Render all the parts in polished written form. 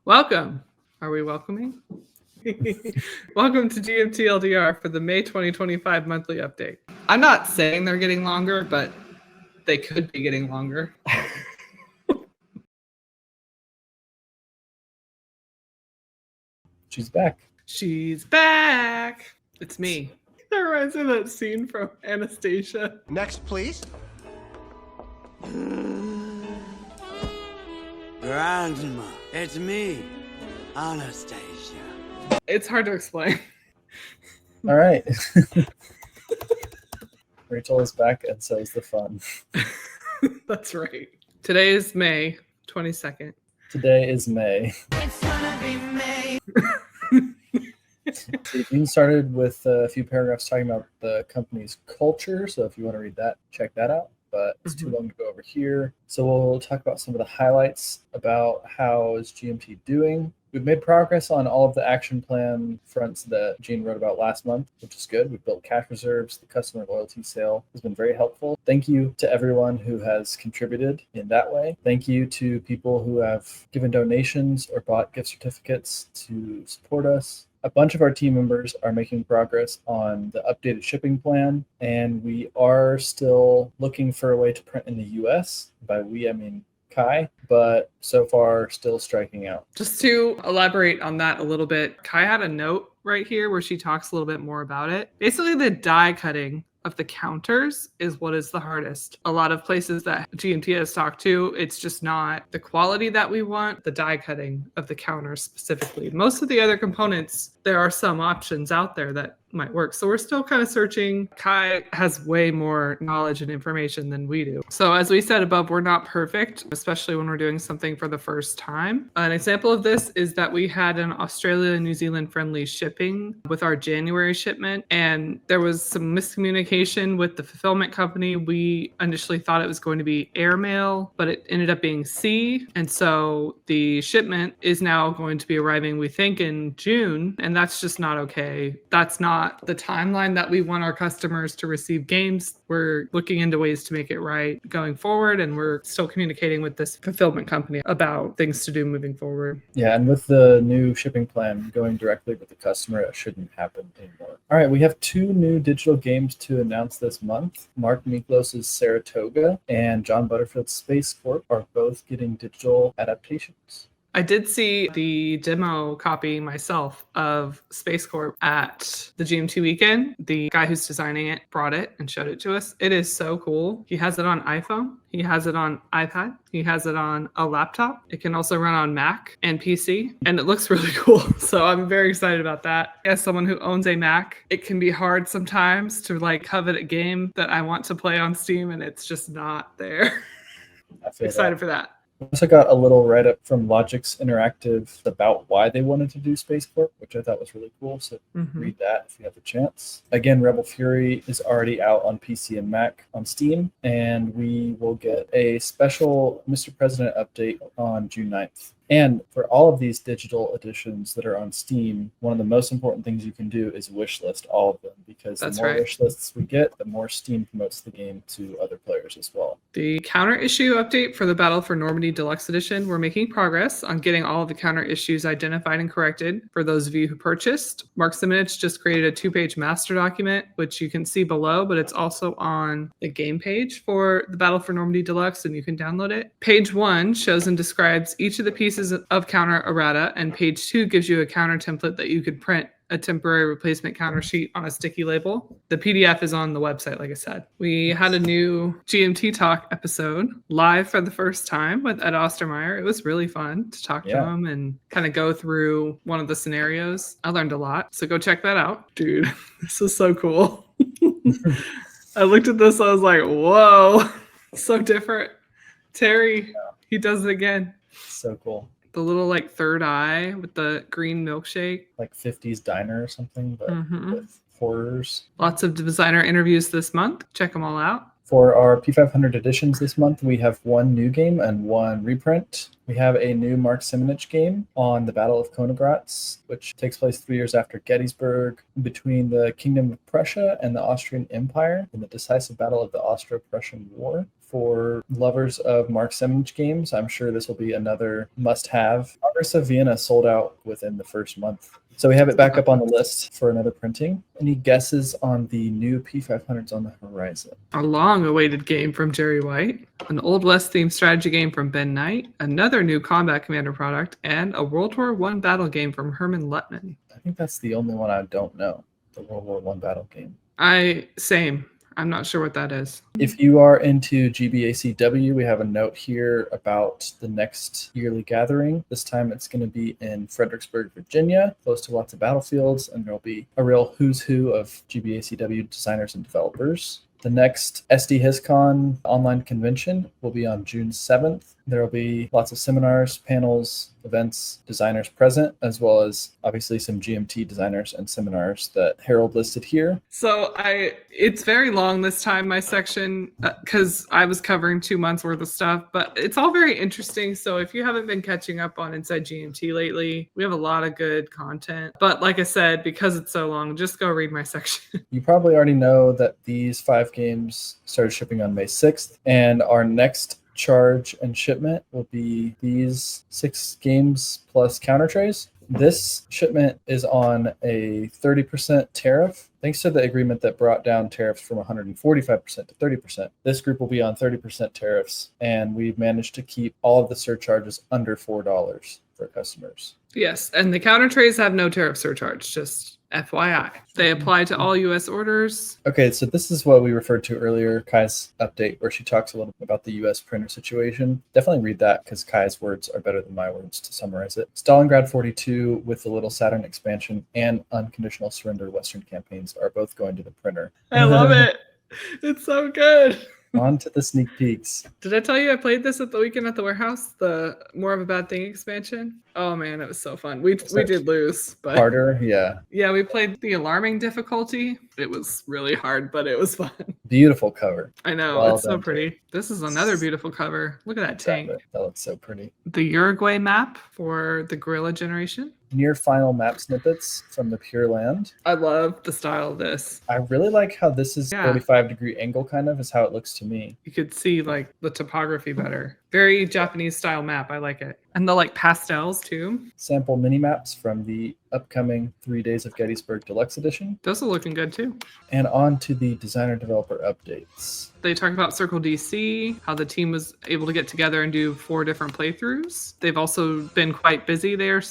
Welcome. Are we welcoming? Welcome to GMTLDR for the May 2025 monthly update. I'm not saying they're getting longer, but they could be getting longer. She's back. She's back. It's me. That reminds me of that scene from Anastasia. Next, please. Grandma, it's me, Anastasia. It's hard to explain. All right. Rachel is back, and so is the fun. That's right. Today is May 22nd. Today is May. It's gonna be May. Dean started with a few paragraphs talking about the company's culture, so if you want to read that, check that out. But it's too long to go over here. So we'll talk about some of the highlights about how is GMT doing. We've made progress on all of the action plan fronts that Gene wrote about last month, which is good. We've built cash reserves. The customer loyalty sale has been very helpful. Thank you to everyone who has contributed in that way. Thank you to people who have given donations or bought gift certificates to support us. A bunch of our team members are making progress on the updated shipping plan, and we are still looking for a way to print in the US. By we, I mean Kai, but so far still striking out. Just to elaborate on that a little bit, Kai had a note right here where she talks a little bit more about it. Basically, the die cutting of the counters is what is the hardest. A lot of places that GMT has talked to, it's just not the quality that we want, the die cutting of the counters specifically. Most of the other components, there are some options out there that might work. So we're still kind of searching. Kai has way more knowledge and information than we do. So as we said above, we're not perfect, especially when we're doing something for the first time. An example of this is that we had an Australia and New Zealand friendly shipping with our January shipment, and there was some miscommunication with the fulfillment company. We initially thought it was going to be airmail, but it ended up being sea. And so the shipment is now going to be arriving, we think, in June, and that's just not okay. That's not the timeline that we want our customers to receive games. We're looking into ways to make it right going forward, and we're still communicating with this fulfillment company about things to do moving forward. Yeah, and with the new shipping plan going directly with the customer, it shouldn't happen anymore. All right, we have 2 new digital games to announce this month. Mark Miklos' Saratoga and John Butterfield's Space Corp are both getting digital adaptations. I did see the demo copy myself of Space Corp at the GMT weekend. The guy who's designing it brought it and showed it to us. It is so cool. He has it on iPhone. He has it on iPad. He has it on a laptop. It can also run on Mac and PC, and it looks really cool. So I'm very excited about that. As someone who owns a Mac, it can be hard sometimes to covet a game that I want to play on Steam, and it's just not there. I feel Excited for that. We also got a little write-up from Logix Interactive about why they wanted to do Space Corp, which I thought was really cool. So read that if you have the chance. Again, Rebel Fury is already out on PC and Mac on Steam, and we will get a special Mr. President update on June 9th. And for all of these digital editions that are on Steam, one of the most important things you can do is wishlist all of them, because the more wish lists we get, the more Steam promotes the game to other players as well. The counter issue update for the Battle for Normandy Deluxe Edition, we're making progress on getting all of the counter issues identified and corrected for those of you who purchased. Mark Simonich just created a 2-page master document, which you can see below, but it's also on the game page for the Battle for Normandy Deluxe, and you can download it. Page 1 shows and describes each of the pieces of counter errata, and page 2 gives you a counter template that you could print a temporary replacement counter sheet on a sticky label. The PDF is on the website, like I said. We had a new GMT Talk episode live for the first time with Ed Ostermeyer. It was really fun to talk to him and kind of go through one of the scenarios. I learned a lot, so go check that out. Dude, this is so cool. I looked at this, I was like, whoa, so different. Terry, he does it again. So cool. The little third eye with the green milkshake. Like 50s diner or something, but with horrors. Lots of designer interviews this month. Check them all out. For our P500 Additions this month, we have 1 new game and 1 reprint. We have a new Mark Simonich game on the Battle of Königgrätz, which takes place 3 years after Gettysburg, between the Kingdom of Prussia and the Austrian Empire in the decisive battle of the Austro-Prussian War. For lovers of Mark Semich games, I'm sure this will be another must-have. Congress of Vienna sold out within the first month. So we have it back up on the list for another printing. Any guesses on the new P500s on the horizon? A long-awaited game from Jerry White, an Old West-themed strategy game from Ben Knight, another new Combat Commander product, and a World War I battle game from Herman Lutman. I think that's the only one I don't know, the World War I battle game. Same. I'm not sure what that is. If you are into GBACW, we have a note here about the next yearly gathering. This time it's going to be in Fredericksburg, Virginia, close to lots of battlefields, and there'll be a real who's who of GBACW designers and developers. The next SD HisCon online convention will be on June 7th. There will be lots of seminars, panels, events, designers present, as well as obviously some GMT designers and seminars that Harold listed here. So it's very long this time, my section, because I was covering 2 months worth of stuff, but it's all very interesting. So if you haven't been catching up on Inside GMT lately, we have a lot of good content. But like I said, because it's so long, just go read my section. You probably already know that these 5 games started shipping on May 6th, and our next charge and shipment will be these 6 games plus counter trays. This shipment is on a 30% tariff. Thanks to the agreement that brought down tariffs from 145% to 30%. This group will be on 30% tariffs, and we've managed to keep all of the surcharges under $4 for customers. Yes, and the counter trays have no tariff surcharge, just FYI. They apply to all U.S. orders. Okay, so this is what we referred to earlier, Kai's update, where she talks a little bit about the U.S. printer situation. Definitely read that because Kai's words are better than my words to summarize it. Stalingrad 42 with the Little Saturn expansion and Unconditional Surrender Western campaigns are both going to the printer. I love it. It's so good. On to the sneak peeks. Did I tell you I played this at the Weekend at the Warehouse, the More of a Bad Thing expansion? Oh man, it was so fun. We did lose, but Harder, yeah. Yeah, we played the alarming difficulty. It was really hard, but it was fun. Beautiful cover. I know, Well it's so done, pretty. This is another beautiful cover. Look at that tank. That looks so pretty. The Uruguay map for the Guerrilla generation. Near final map snippets from the Pure Land. I love the style of this. I really like how this is Yeah. 45-degree angle kind of is how it looks to me. You could see like the topography better. Very Japanese style map. I like it. And the like pastels too. Sample mini maps from the upcoming 3 Days of Gettysburg Deluxe Edition. Those are looking good too. And on to the designer developer updates. They talk about Circle DC, how the team was able to get together and do 4 different playthroughs. They've also been quite busy, they're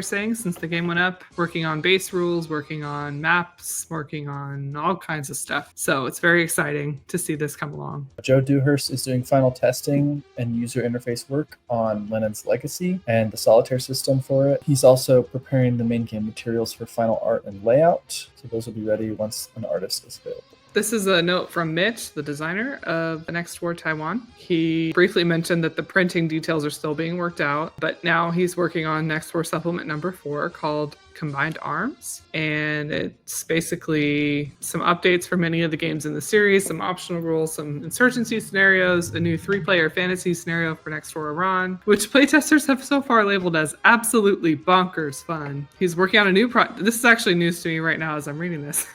saying, since the game went up, working on base rules, working on maps, working on all kinds of stuff. So it's very exciting to see this come along. Joe Dewhurst is doing final testing and user interface work on Lennon's Legacy and the solitaire system for it. He's also preparing the main game materials for final art and layout. So those will be ready once an artist is available. This is a note from Mitch, the designer of The Next War Taiwan. He briefly mentioned that the printing details are still being worked out, but now he's working on Next War Supplement number 4 called Combined Arms. And it's basically some updates for many of the games in the series, some optional rules, some insurgency scenarios, a new 3-player fantasy scenario for Next War Iran, which playtesters have so far labeled as absolutely bonkers fun. He's working on a new project. This is actually news to me right now as I'm reading this.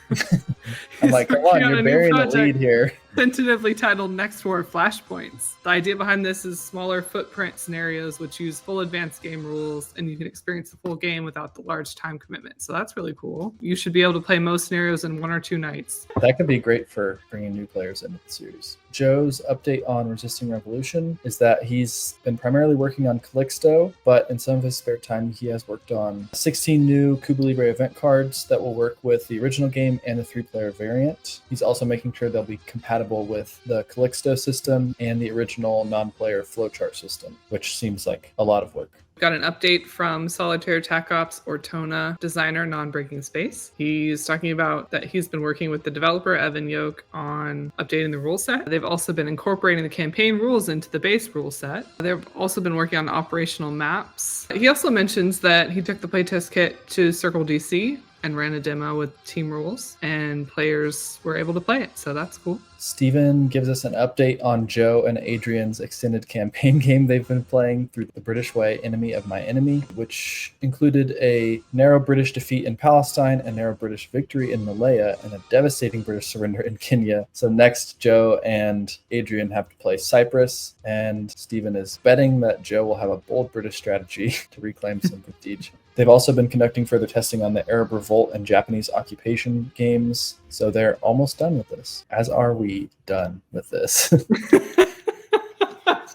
I'm like, come on, you're burying the lead here. Tentatively titled Next War Flashpoints. The idea behind this is smaller footprint scenarios which use full advanced game rules, and you can experience the full game without the large time commitment. So that's really cool. You should be able to play most scenarios in 1 or 2 nights. That could be great for bringing new players into the series. Joe's update on Resisting Revolution is that he's been primarily working on Calixto, but in some of his spare time, he has worked on 16 new Cuba Libre event cards that will work with the original game and the 3-player variant. He's also making sure they'll be compatible with the Calixto system and the original non-player flowchart system, which seems like a lot of work. Got an update from Solitaire Tac Ops Ortona designer Non-Breaking Space. He's talking about that he's been working with the developer Evan Yoke on updating the rule set. They've also been incorporating the campaign rules into the base rule set. They've also been working on operational maps. He also mentions that he took the playtest kit to Circle DC and ran a demo with team rules, and players were able to play it, so that's cool. Steven gives us an update on Joe and Adrian's extended campaign game they've been playing through The British Way, Enemy of My Enemy, which included a narrow British defeat in Palestine, a narrow British victory in Malaya, and a devastating British surrender in Kenya. So next, Joe and Adrian have to play Cyprus, and Steven is betting that Joe will have a bold British strategy to reclaim some prestige. They've also been conducting further testing on the Arab Revolt and Japanese occupation games, so they're almost done with this. As are we done with this.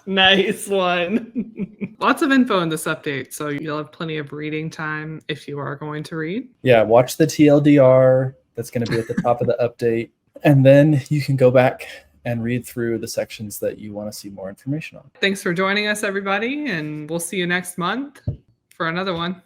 Nice one. Lots of info in this update, so you'll have plenty of reading time if you are going to read. Yeah, watch the TLDR. That's going to be at the top of the update. And then you can go back and read through the sections that you want to see more information on. Thanks for joining us, everybody, and we'll see you next month for another one.